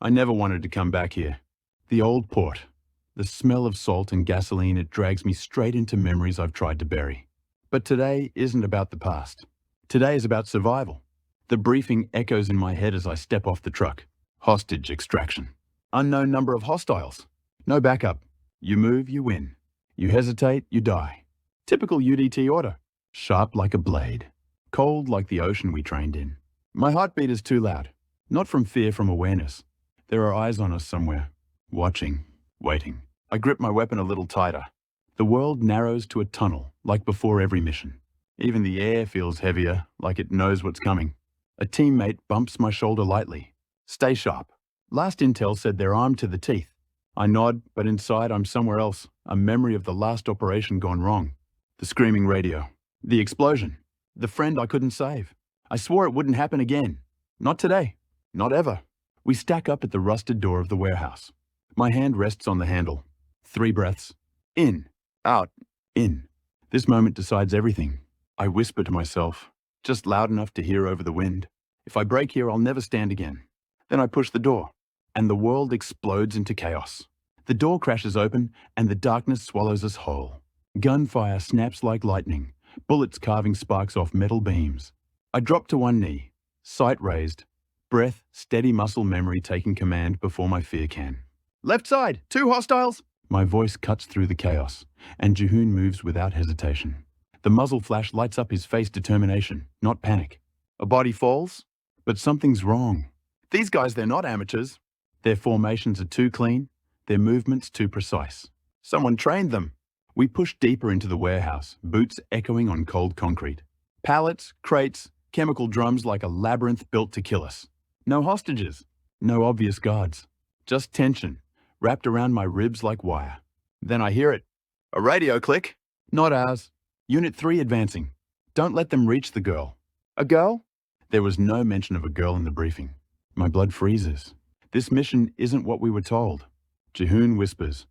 I never wanted to come back here. The old port. The smell of salt and gasoline, it drags me straight into memories I've tried to bury. But today isn't about the past. Today is about survival. The briefing echoes in my head as I step off the truck. Hostage extraction. Unknown number of hostiles. No backup. You move, you win. You hesitate, you die. Typical UDT order. Sharp like a blade. Cold like the ocean we trained in. My heartbeat is too loud. Not from fear, from awareness. There are eyes on us somewhere. Watching. Waiting. I grip my weapon a little tighter. The world narrows to a tunnel, like before every mission. Even the air feels heavier, like it knows what's coming. A teammate bumps my shoulder lightly. Stay sharp. Last intel said they're armed to the teeth. I nod, but inside I'm somewhere else, a memory of the last operation gone wrong. The screaming radio. The explosion. The friend I couldn't save. I swore it wouldn't happen again. Not today. Not ever. We stack up at the rusted door of the warehouse. My hand rests on the handle. 3 breaths. In. Out. In. This moment decides everything. I whisper to myself, just loud enough to hear over the wind. If I break here, I'll never stand again. Then I push the door, and the world explodes into chaos. The door crashes open, and the darkness swallows us whole. Gunfire snaps like lightning, bullets carving sparks off metal beams. I drop to one knee, sight raised, breath, steady muscle memory taking command before my fear can. Left side, 2 hostiles! My voice cuts through the chaos, and Jihoon moves without hesitation. The muzzle flash lights up his face, determination, not panic. A body falls, but something's wrong. These guys, they're not amateurs. Their formations are too clean, their movements too precise. Someone trained them. We push deeper into the warehouse, boots echoing on cold concrete. Pallets, crates, chemical drums like a labyrinth built to kill us. No hostages, no obvious guards. Just tension, wrapped around my ribs like wire. Then I hear it. A radio click. Not ours. Unit 3 advancing. Don't let them reach the girl. A girl? There was no mention of a girl in the briefing. My blood freezes. This mission isn't what we were told. Jihoon whispers.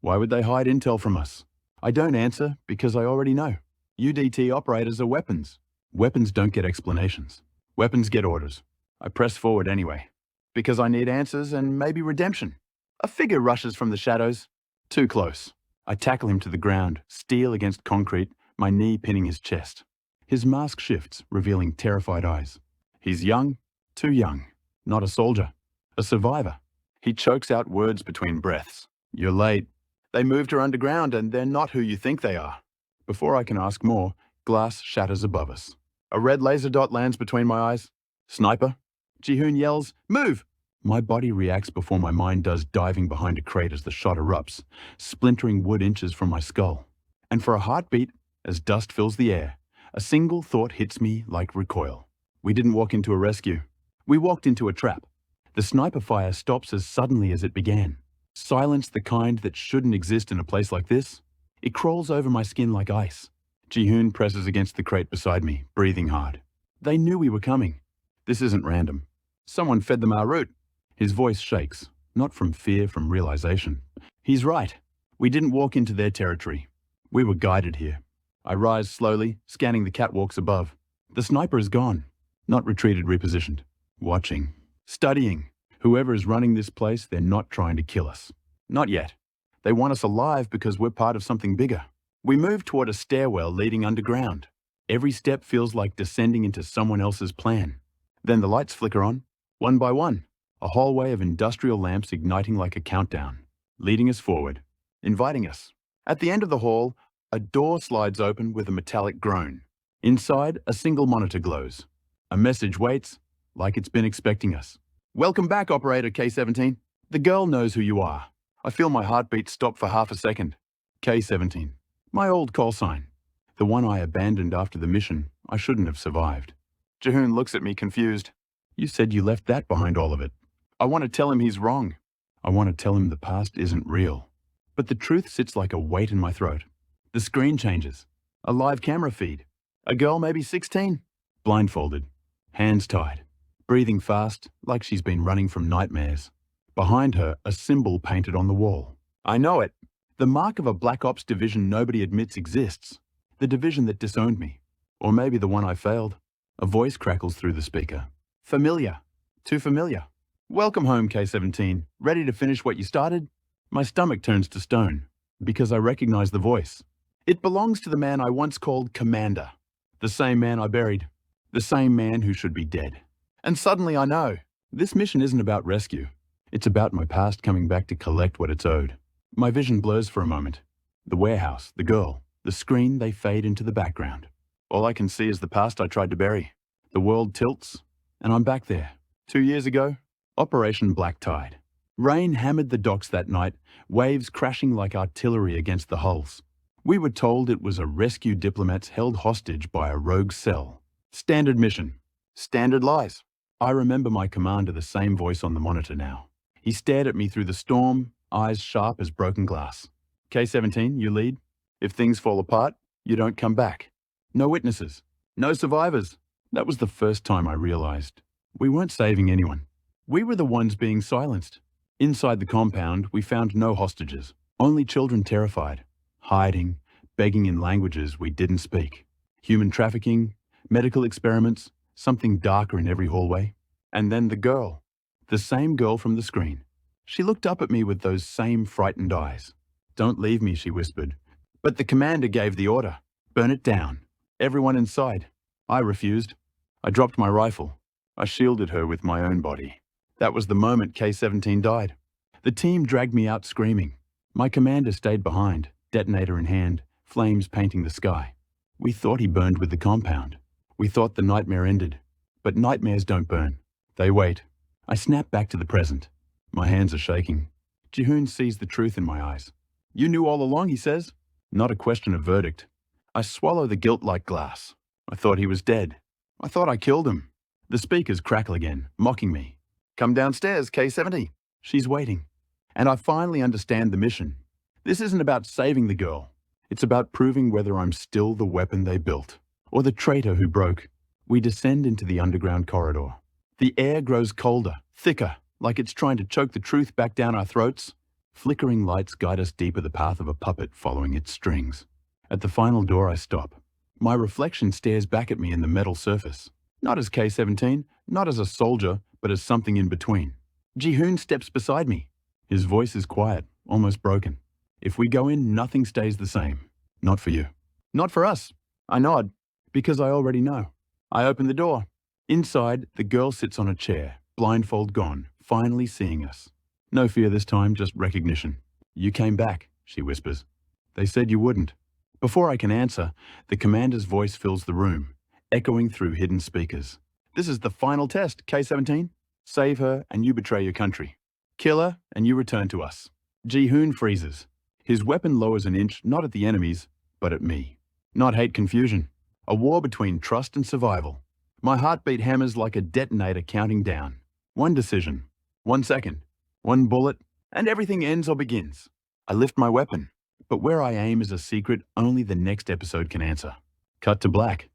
Why would they hide intel from us? I don't answer because I already know. UDT operators are weapons. Weapons don't get explanations. Weapons get orders. I press forward anyway. Because I need answers and maybe redemption. A figure rushes from the shadows. Too close. I tackle him to the ground, steel against concrete, my knee pinning his chest. His mask shifts, revealing terrified eyes. He's young, too young. Not a soldier. A survivor. He chokes out words between breaths. You're late. They moved her underground and they're not who you think they are. Before I can ask more, glass shatters above us. A red laser dot lands between my eyes. Sniper. Jihoon yells, move! My body reacts before my mind does, diving behind a crate as the shot erupts, splintering wood inches from my skull. And for a heartbeat, as dust fills the air, a single thought hits me like recoil. We didn't walk into a rescue. We walked into a trap. The sniper fire stops as suddenly as it began. Silence, the kind that shouldn't exist in a place like this. It crawls over my skin like ice. Jihoon presses against the crate beside me, breathing hard. They knew we were coming. This isn't random. Someone fed them our route. His voice shakes, not from fear, from realization. He's right. We didn't walk into their territory. We were guided here. I rise slowly, scanning the catwalks above. The sniper is gone. Not retreated, repositioned. Watching. Studying. Whoever is running this place, they're not trying to kill us. Not yet. They want us alive because we're part of something bigger. We move toward a stairwell leading underground. Every step feels like descending into someone else's plan. Then the lights flicker on, one by one. A hallway of industrial lamps igniting like a countdown, leading us forward, inviting us. At the end of the hall, a door slides open with a metallic groan. Inside, a single monitor glows. A message waits, like it's been expecting us. Welcome back, Operator K-17. The girl knows who you are. I feel my heartbeat stop for half a second. K-17. My old call sign. The one I abandoned after the mission I shouldn't have survived. Jihoon looks at me confused. You said you left that behind all of it. I want to tell him he's wrong. I want to tell him the past isn't real. But the truth sits like a weight in my throat. The screen changes. A live camera feed. A girl maybe 16. Blindfolded. Hands tied. Breathing fast, like she's been running from nightmares. Behind her, a symbol painted on the wall. I know it. The mark of a Black Ops division nobody admits exists. The division that disowned me. Or maybe the one I failed. A voice crackles through the speaker. Familiar. Too familiar. Welcome home, K-17. Ready to finish what you started? My stomach turns to stone, because I recognize the voice. It belongs to the man I once called Commander. The same man I buried. The same man who should be dead. And suddenly I know, this mission isn't about rescue. It's about my past coming back to collect what it's owed. My vision blurs for a moment. The warehouse, the girl, the screen, they fade into the background. All I can see is the past I tried to bury. The world tilts, and I'm back there. 2 years ago, Operation Black Tide. Rain hammered the docks that night, waves crashing like artillery against the hulls. We were told it was a rescue diplomats held hostage by a rogue cell. Standard mission. Standard lies. I remember my commander, the same voice on the monitor now. He stared at me through the storm, eyes sharp as broken glass. K-17, you lead. If things fall apart, you don't come back. No witnesses. No survivors. That was the first time I realized. We weren't saving anyone. We were the ones being silenced. Inside the compound, we found no hostages. Only children terrified. Hiding, begging in languages we didn't speak. Human trafficking, medical experiments, something darker in every hallway. And then the girl. The same girl from the screen. She looked up at me with those same frightened eyes. "Don't leave me," she whispered. But the commander gave the order. "Burn it down. Everyone inside." I refused. I dropped my rifle. I shielded her with my own body. That was the moment K-17 died. The team dragged me out screaming. My commander stayed behind, detonator in hand, flames painting the sky. We thought he burned with the compound. We thought the nightmare ended. But nightmares don't burn. They wait. I snap back to the present. My hands are shaking. Jihoon sees the truth in my eyes. "You knew all along," he says. Not a question of verdict. I swallow the guilt like glass. I thought he was dead. I thought I killed him. The speakers crackle again, mocking me. "Come downstairs, K-70. She's waiting. And I finally understand the mission. This isn't about saving the girl. It's about proving whether I'm still the weapon they built, or the traitor who broke. We descend into the underground corridor. The air grows colder, thicker, like it's trying to choke the truth back down our throats. Flickering lights guide us deeper the path of a puppet following its strings. At the final door, I stop. My reflection stares back at me in the metal surface. Not as K-17, not as a soldier, but as something in between. Jihoon steps beside me. His voice is quiet, almost broken. "If we go in, nothing stays the same. Not for you. Not for us." I nod, because I already know. I open the door. Inside, the girl sits on a chair, blindfold gone, finally seeing us. No fear this time, just recognition. "You came back," she whispers. "They said you wouldn't." Before I can answer, the commander's voice fills the room, echoing through hidden speakers. "This is the final test, K-17. Save her and you betray your country. Kill her and you return to us." Jihoon freezes. His weapon lowers an inch, not at the enemies, but at me. Not hate confusion. A war between trust and survival. My heartbeat hammers like a detonator counting down. One decision. 1 second. One bullet, and everything ends or begins. I lift my weapon, but where I aim is a secret only the next episode can answer. Cut to black.